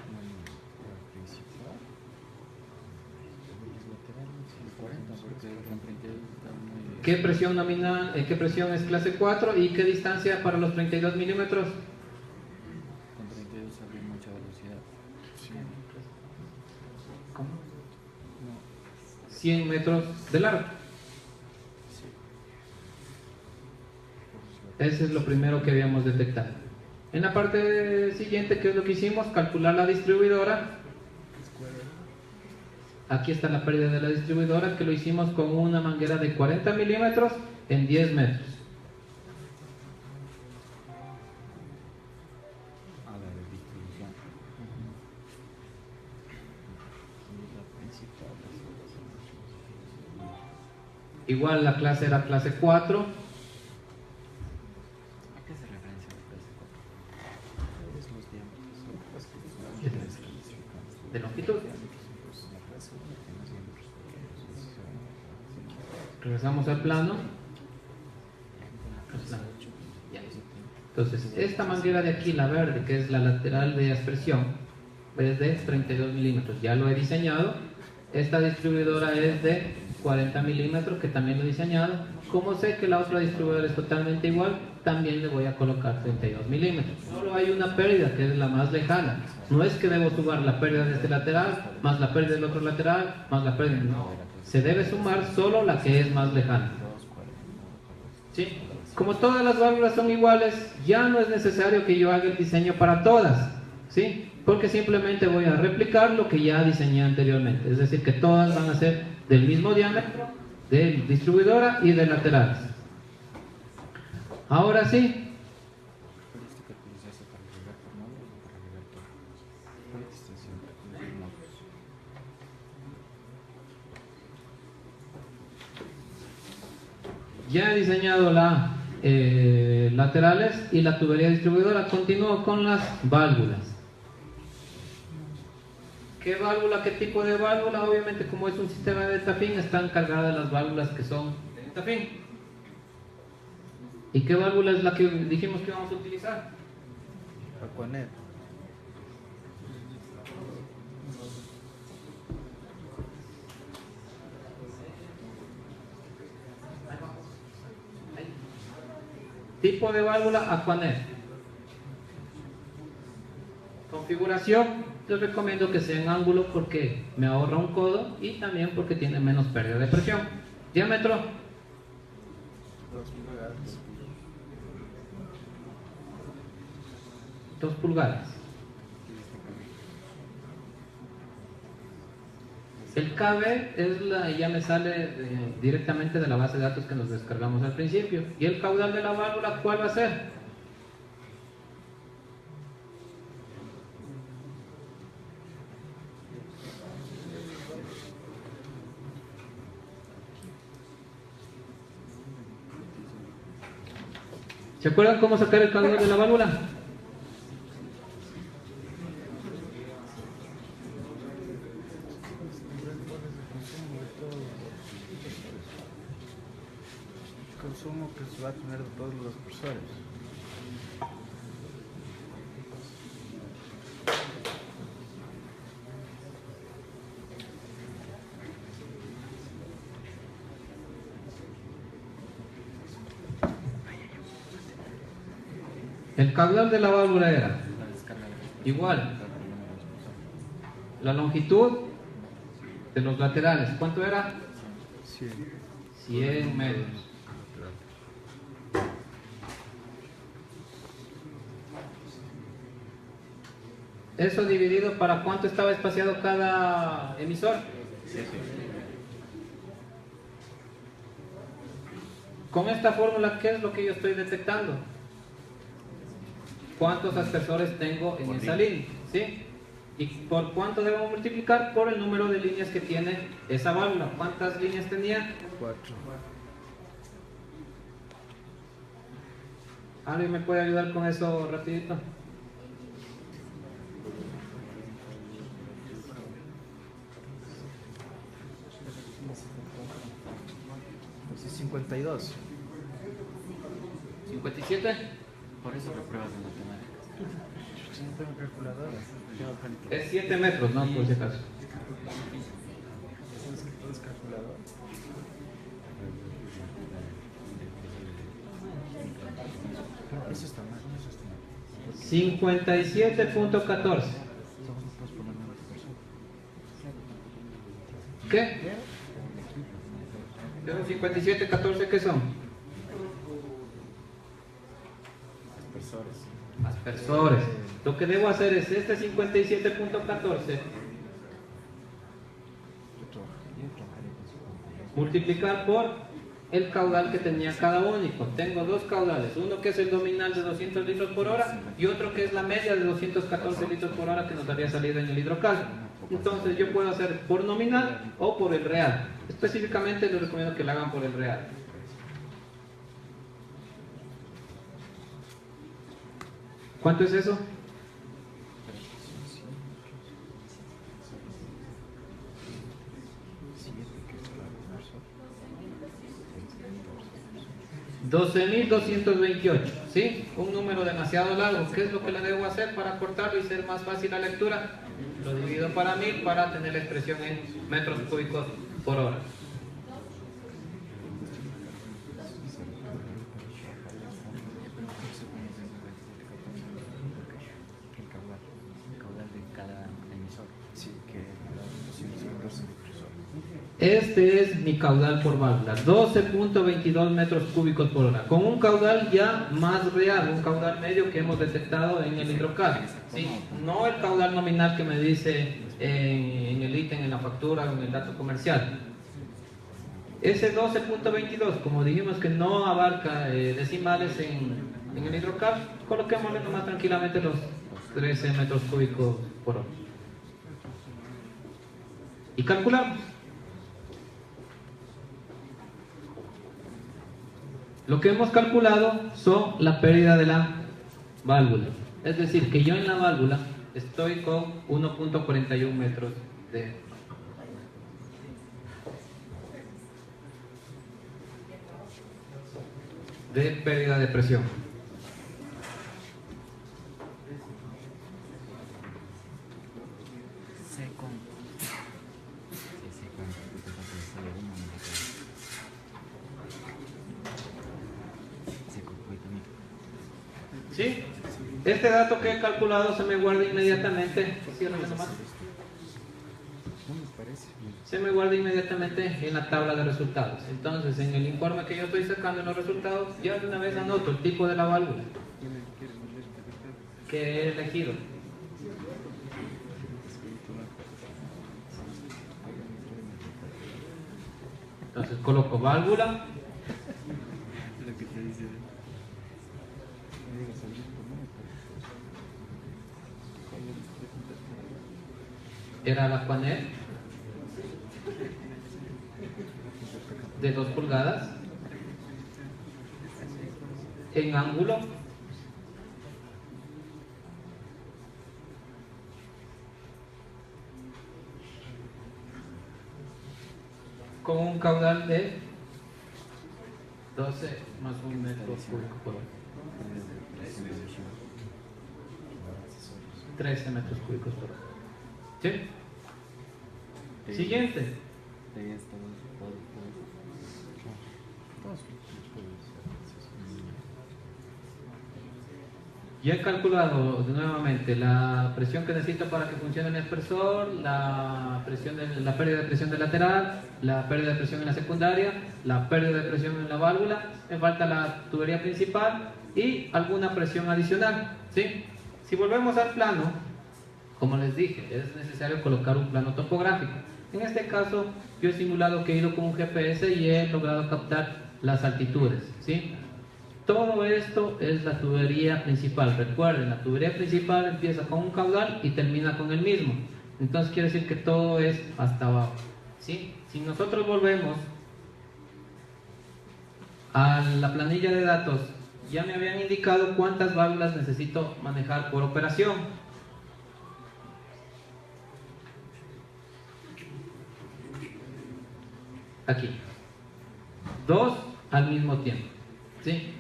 ¿Qué presión nominal, qué presión es clase 4 y qué distancia para los 32 milímetros? Con 32 había mucha velocidad. ¿Cómo? 100 metros de largo. Ese es lo primero que habíamos detectado. En la parte siguiente, ¿qué es lo que hicimos? Calcular la distribuidora. Aquí está la pérdida de la distribuidora, que lo hicimos con una manguera de 40 milímetros en 10 metros. Igual la clase era clase 4. ¿A qué se referencia la clase 4? Es los diámetros. De longitud. Regresamos al plano. Entonces, esta manguera de aquí, la verde, que es la lateral de aspersión, es de 32 milímetros. Ya lo he diseñado. Esta distribuidora es de 40 milímetros, que también lo he diseñado. Como sé que la otra distribuidora es totalmente igual, también le voy a colocar 32 milímetros. Solo hay una pérdida, que es la más lejana. No es que debo sumar la pérdida de este lateral, más la pérdida del otro lateral, más la pérdida. No. Se debe sumar solo la que es más lejana. ¿Sí? Como todas las válvulas son iguales, ya no es necesario que yo haga el diseño para todas. ¿Sí? Porque simplemente voy a replicar lo que ya diseñé anteriormente. Es decir, que todas van a ser del mismo diámetro, de distribuidora y de laterales. Ahora sí. Ya he diseñado las laterales y la tubería distribuidora. Continúo con las válvulas. ¿Qué válvula, qué tipo de válvula? Obviamente, como es un sistema de delta fin, están cargadas las válvulas que son de delta fin. ¿Y qué válvula es la que dijimos que vamos a utilizar? Aquanet. Tipo de válvula Aquanet. Configuración, les recomiendo que sea en ángulo porque me ahorra un codo y también porque tiene menos pérdida de presión. Diámetro 2 pulgadas. 2 pulgadas. El KB ya me sale directamente de la base de datos que nos descargamos al principio. ¿Y el caudal de la válvula cuál va a ser? ¿Se acuerdan cómo sacar el caudal de la válvula? Consumo que se va a tener de todos los cursores. El caudal de la válvula era igual la longitud de los laterales. ¿Cuánto era? 100 metros. Eso dividido para cuánto estaba espaciado cada emisor. Con esta fórmula, ¿qué es lo que yo estoy detectando? ¿Cuántos aspersores tengo en esa línea? ¿Sí? ¿Y por cuánto debo multiplicar? Por el número de líneas que tiene esa válvula. ¿Cuántas líneas tenía? 4. ¿Alguien me puede ayudar con eso rapidito? 52. 57. Por eso repruebas en matemáticas. Yo no tengo calculadora. Es 7 metros, ¿no? Por si acaso. ¿Tienes calculadora? No, eso está mal. Eso está mal. 57.14. ¿Qué? ¿Pero 57.14 qué son? Aspersores. Lo que debo hacer es este 57.14 multiplicar por el caudal que tenía cada único. Tengo dos caudales, uno que es el nominal de 200 litros por hora y otro que es la media de 214 litros por hora que nos había salido en el hidrocal. Entonces yo puedo hacer por nominal o por el real. Específicamente les recomiendo que lo hagan por el real. ¿Cuánto es eso? $12.228, ¿sí? Un número demasiado largo. ¿Qué es lo que le debo hacer para cortarlo y ser más fácil la lectura? Lo divido para 1000 para tener la expresión en metros cúbicos por hora. Este es mi caudal por válvula, 12.22 metros cúbicos por hora, con un caudal ya más real, un caudal medio que hemos detectado en el hidrocal, ¿sí? No el caudal nominal que me dice en el ítem, en la factura o en el dato comercial. Ese 12.22, como dijimos que no abarca decimales en el hidrocal, coloquémosle nomás tranquilamente los 13 metros cúbicos por hora. Y calculamos. Lo que hemos calculado son la pérdida de la válvula. Es decir, que yo en la válvula estoy con 1.41 metros de pérdida de presión. Seco. Sí, seco. Seco, también. ¿Sí? Este dato que he calculado se me guarda inmediatamente. Ciérrame nomás. Se me guarda inmediatamente en la tabla de resultados. Entonces, en el informe que yo estoy sacando en los resultados, ya de una vez anoto el tipo de la válvula que he elegido. Entonces coloco válvula. Era la panel de 2 pulgadas en ángulo con un caudal de 12 más 1 metro cúbico por hora. 13 metros cúbicos por hora. ¿Sí? Siguiente. Ya he calculado nuevamente la presión que necesito para que funcione el aspersor, la pérdida de presión del lateral, la pérdida de presión en la secundaria, la pérdida de presión en la válvula, me falta la tubería principal y alguna presión adicional. ¿Sí? Si volvemos al plano, como les dije, es necesario colocar un plano topográfico. En este caso, yo he simulado que he ido con un GPS y he logrado captar las altitudes. ¿Sí? Todo esto es la tubería principal. Recuerden, la tubería principal empieza con un caudal y termina con el mismo. Entonces quiere decir que todo es hasta abajo. ¿Sí? Si nosotros volvemos a la planilla de datos, ya me habían indicado cuántas válvulas necesito manejar por operación. Aquí. 2 al mismo tiempo. ¿Sí?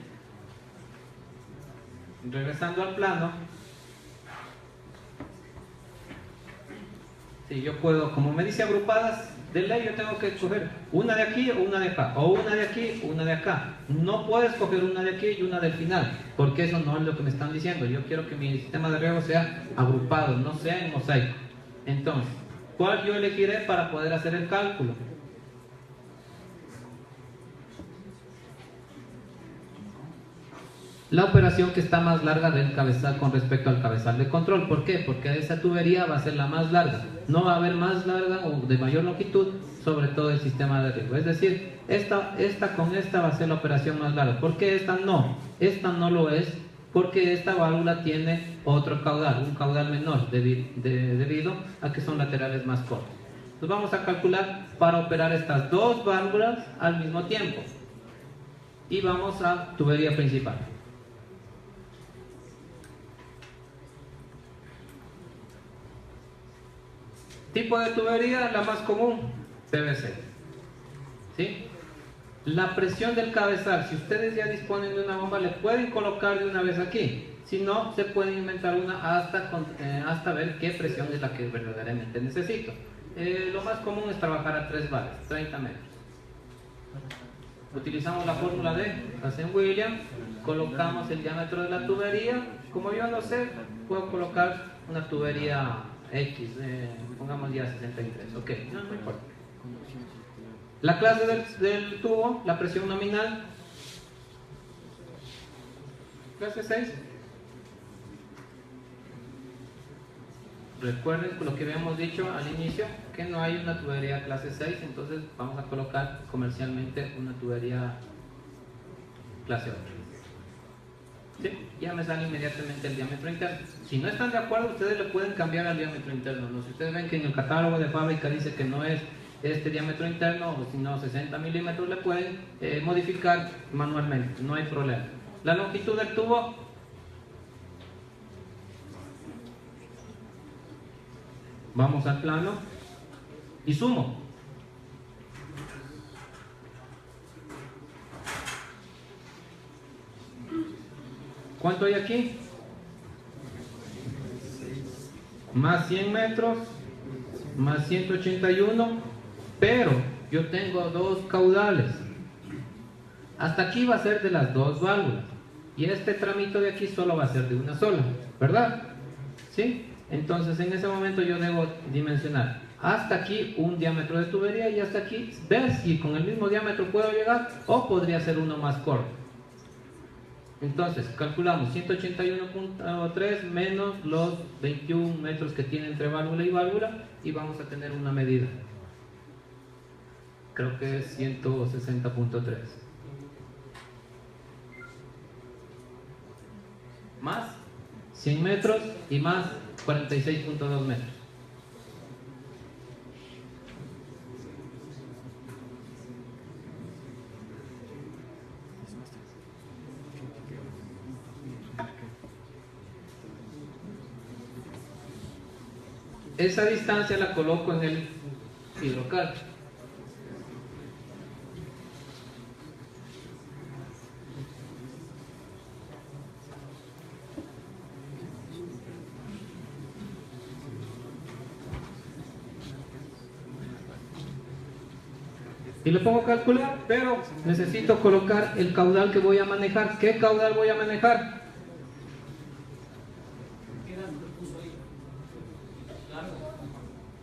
Regresando al plano, si yo puedo, como me dice agrupadas, de ley yo tengo que escoger una de aquí o una de acá, o una de aquí o una de acá. No puedo escoger una de aquí y una del final, porque eso no es lo que me están diciendo. Yo quiero que mi sistema de riego sea agrupado, no sea en mosaico. Entonces, ¿cuál yo elegiré para poder hacer el cálculo? La operación que está más larga del cabezal con respecto al cabezal de control. ¿Por qué? Porque esa tubería va a ser la más larga. No va a haber más larga o de mayor longitud sobre todo el sistema de riego. Es decir, esta con esta va a ser la operación más larga. ¿Por qué esta no? Esta no lo es porque esta válvula tiene otro caudal, un caudal menor debido a que son laterales más cortos. Entonces vamos a calcular para operar estas dos válvulas al mismo tiempo. Y vamos a tubería principal. Tipo de tubería, la más común, PVC. ¿Sí? La presión del cabezal, si ustedes ya disponen de una bomba, le pueden colocar de una vez aquí. Si no, se pueden inventar una hasta ver qué presión es la que verdaderamente necesito. Lo más común es trabajar a 3 bares, 30 metros. Utilizamos la fórmula de Hazen-Williams, colocamos el diámetro de la tubería. Como yo no sé, puedo colocar una tubería X, pongamos ya 63, ok, no importa. La clase del tubo, la presión nominal, clase 6. Recuerden lo que habíamos dicho al inicio, que no hay una tubería clase 6, entonces vamos a colocar comercialmente una tubería clase 8. ¿Sí? Ya me sale inmediatamente el diámetro interno. Si no están de acuerdo, ustedes le pueden cambiar al diámetro interno, ¿no? Si ustedes ven que en el catálogo de fábrica dice que no es este diámetro interno, o si no 60 milímetros, le pueden modificar manualmente, no hay problema. La longitud del tubo, vamos al plano y sumo. ¿Cuánto hay aquí? Más 100 metros, más 181, pero yo tengo dos caudales. Hasta aquí va a ser de las dos válvulas, y este tramito de aquí solo va a ser de una sola, ¿verdad? ¿Sí? Entonces en ese momento yo debo dimensionar hasta aquí un diámetro de tubería y hasta aquí, ver si con el mismo diámetro puedo llegar o podría ser uno más corto. Entonces calculamos 181.3 menos los 21 metros que tiene entre válvula y válvula y vamos a tener una medida. Creo que es 160.3. Más 100 metros y más 46.2 metros. Esa distancia la coloco en el hidrocal. Y le pongo calcular, pero necesito colocar el caudal que voy a manejar. ¿Qué caudal voy a manejar?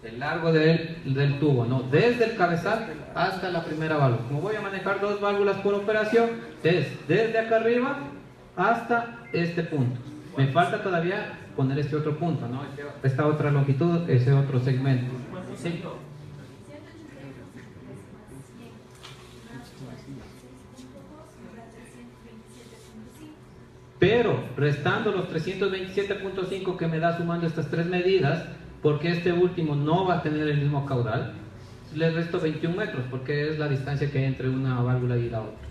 El largo del tubo, ¿no? Desde el cabezal hasta la primera válvula. Como voy a manejar dos válvulas por operación, es desde acá arriba hasta este punto. Me falta todavía poner este otro punto, ¿no? Esta otra longitud, ese otro segmento. ¿Sí? Pero restando los 327.5 que me da sumando estas tres medidas, porque este último no va a tener el mismo caudal, le resto 21 metros, porque es la distancia que hay entre una válvula y la otra.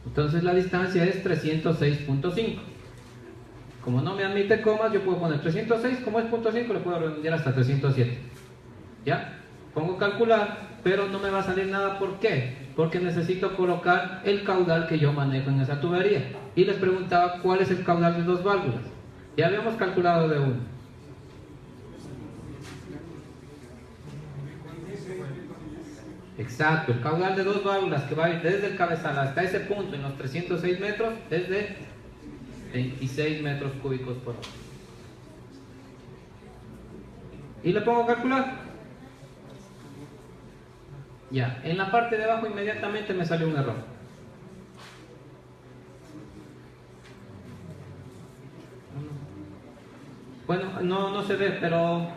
Entonces la distancia es 306.5. Como no me admite comas, yo puedo poner 306, como es .5, le puedo redondear hasta 307. ¿Ya? Pongo calcular, pero no me va a salir nada. ¿Por qué? Porque necesito colocar el caudal que yo manejo en esa tubería. Y les preguntaba cuál es el caudal de dos válvulas. Ya habíamos calculado de uno. Exacto, el caudal de dos válvulas que va a ir desde el cabezal hasta ese punto en los 306 metros es de 26 metros cúbicos por hora. Y le pongo calcular. Ya, en la parte de abajo inmediatamente me salió un error. Bueno, no se ve, pero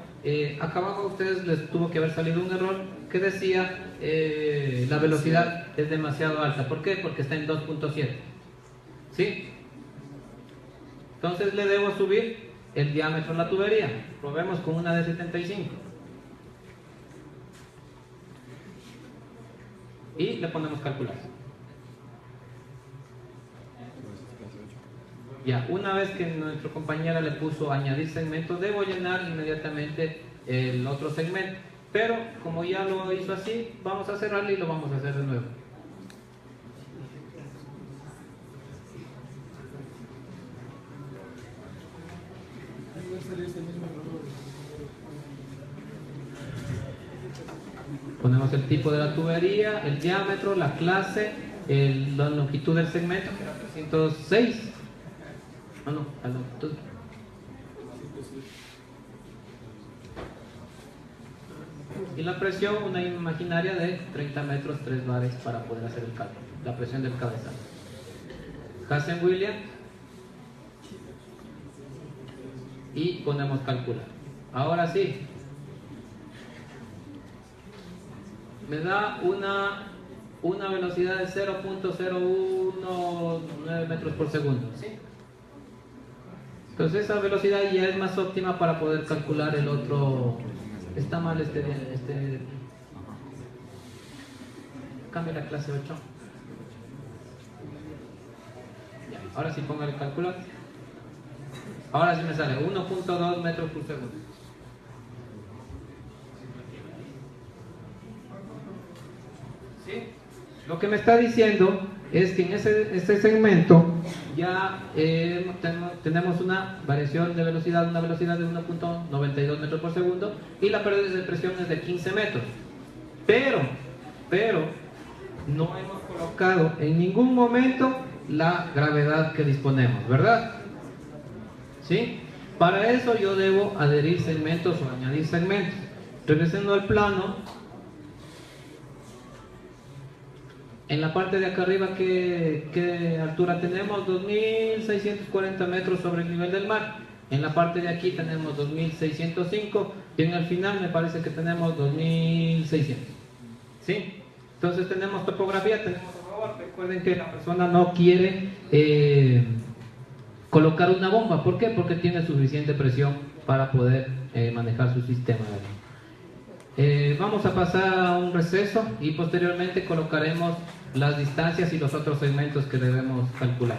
acá abajo a ustedes les tuvo que haber salido un error que decía la velocidad es demasiado alta. ¿Por qué? Porque está en 2.7. ¿Sí? Entonces le debo subir el diámetro de la tubería. Probemos con una de 75. Y le ponemos calcular. Ya, una vez que nuestra compañera le puso añadir segmento, debo llenar inmediatamente el otro segmento. Pero como ya lo hizo así, vamos a cerrarle y lo vamos a hacer de nuevo. Ponemos el tipo de la tubería, el diámetro, la clase, la longitud del segmento, que era 306. Ah, no, la longitud. Y la presión, una imaginaria de 30 metros, 3 bares para poder hacer el cálculo. La presión del cabezal. Hazen-Williams. Y ponemos calcular. Ahora sí. Me da una velocidad de 0.019 metros por segundo. ¿Sí? Entonces esa velocidad ya es más óptima para poder calcular el otro Está mal cambia la clase 8. Ya, ahora sí ponga el cálculo. Ahora sí me sale 1.2 metros por segundo. ¿Sí? Lo que me está diciendo es que en este segmento ya tenemos una variación de velocidad, una velocidad de 1.92 metros por segundo y la pérdida de presión es de 15 metros. Pero no hemos colocado en ningún momento la gravedad que disponemos, ¿verdad? ¿Sí? Para eso yo debo adherir segmentos o añadir segmentos. Regresando al plano, en la parte de acá arriba, ¿qué altura tenemos? 2.640 metros sobre el nivel del mar. En la parte de aquí tenemos 2.605 y en el final me parece que tenemos 2.600. ¿Sí? Entonces tenemos topografía, tenemos error. Recuerden que la persona no quiere colocar una bomba. ¿Por qué? Porque tiene suficiente presión para poder manejar su sistema. Vamos a pasar a un receso y posteriormente colocaremos las distancias y los otros segmentos que debemos calcular.